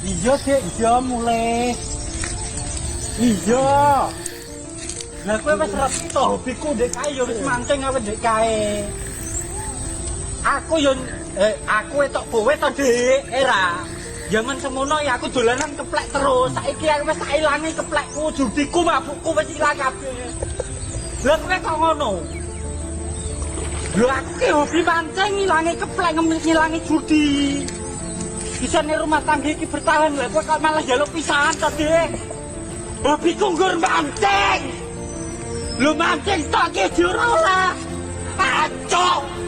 Iya, Dik, iya mulai. Iya. Lah kowe wis reto hobiku ndek kae yo wis mancing awet ndek kae. Aku yo aku etok kowe to, Dik, era. Jangan semono ya aku dolanan keplek terus. Saiki aku wis tak ilangi keplekku, judiku, mabukku wis ilang kabeh. Lah kowe kok ngono? Lho aku ki hobi mancing ilangi keplek ngilangi judi. Bisa nih rumah tangga iki bertahan lho, kok malah jaluk pisahan to, Dik. Hobiku nggur mancing. Lho mancing tak ki jero ora. Acok.